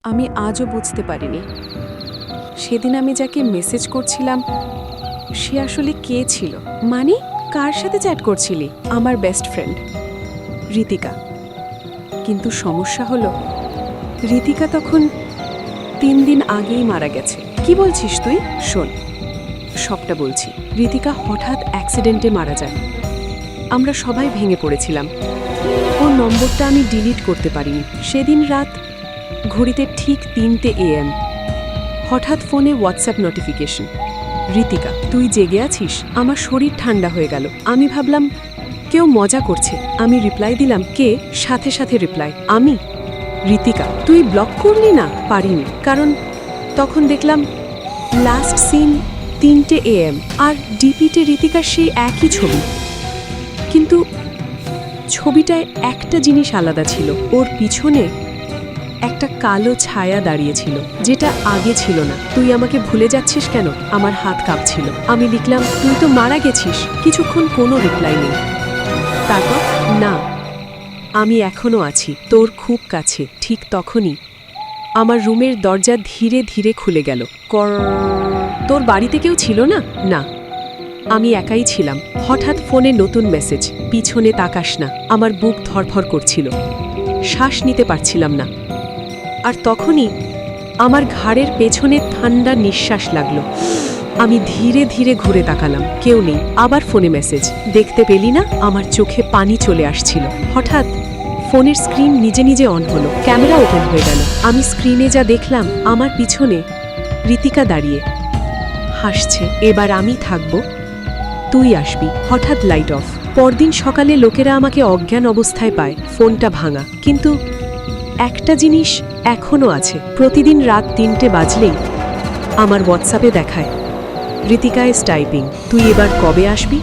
আমি আজও বুঝতে পারিনি সেদিন আমি যাকে মেসেজ করছিলাম সে আসলে কে ছিল। মানে কার সাথে চ্যাট করছিলি? আমার বেস্ট ফ্রেন্ড ঋতিকা। কিন্তু সমস্যা হলো ঋতিকা তখন 3 দিন আগেই মারা গেছে। কি বলছিস তুই? শোন, সবটা বলছি। ঋতিকা হঠাৎ অ্যাক্সিডেন্টে মারা যায়। আমরা সবাই ভেঙে পড়েছিলাম। ওর নম্বরটা আমি ডিলিট করতে পারিনি। সেদিন রাত ঘড়িতে ঠিক 3টে AM হঠাৎ ফোনে হোয়াটসঅ্যাপ নোটিফিকেশন, ঋতিকা তুই জেগে আছিস? আমার শরীর ঠান্ডা হয়ে গেল। আমি ভাবলাম কেউ মজা করছে। আমি রিপ্লাই দিলাম, কে? সাথে সাথে রিপ্লাই, আমি ঋতিকা। তুই ব্লক করলি না? পারিনি, কারণ তখন দেখলাম লাস্ট সিন 3টে AM আর ডিপিতে ঋতিকার সেই একই ছবি। কিন্তু ছবিটায় একটা জিনিস আলাদা ছিল, ওর পিছনে একটা কালো ছায়া দাঁড়িয়েছিল, যেটা আগে ছিল না। তুই আমাকে ভুলে যাচ্ছিস কেন? আমার হাত কাঁপছিল। আমি লিখলাম, তুই তো মারা গেছিস। কিছুক্ষণ কোনো রিপ্লাই নেই। তারপর, না, আমি এখনো আছি, তোর খুব কাছে। ঠিক তখনই আমার রুমের দরজা ধীরে ধীরে খুলে গেল। কর। তোর বাড়িতে কেউ ছিল না? না, আমি একাই ছিলাম। হঠাৎ ফোনে নতুন মেসেজ, পিছনে তাকাস না। আমার বুক ধড়ফড় করছিল, শ্বাস নিতে পারছিলাম না। আর তখনই আমার ঘাড়ের পেছনে ঠান্ডা নিঃশ্বাস লাগলো। আমি ধীরে ধীরে ঘুরে তাকালাম, কেউ নেই। আবার ফোনে মেসেজ, দেখতে পেলি না? আমার চোখে পানি চলে আসছিল। হঠাৎ ফোনের স্ক্রিন নিজে নিজে অন হলো, ক্যামেরা ওপেন হয়ে গেল। আমি স্ক্রিনে যা দেখলাম, আমার পিছনে ঋতিকা দাঁড়িয়ে হাসছে। এবার আমি থাকব, তুই আসবি। হঠাৎ লাইট অফ। পরদিন সকালে লোকেরা আমাকে অজ্ঞান অবস্থায় পায়, ফোনটা ভাঙা। কিন্তু একটা জিনিস এখনো আছে, প্রতিদিন রাত 3টে বাজলেই আমার হোয়াটসঅ্যাপে দেখায়, ঋতিকা ইজ টাইপিং, তুই এবার কবে আসবি?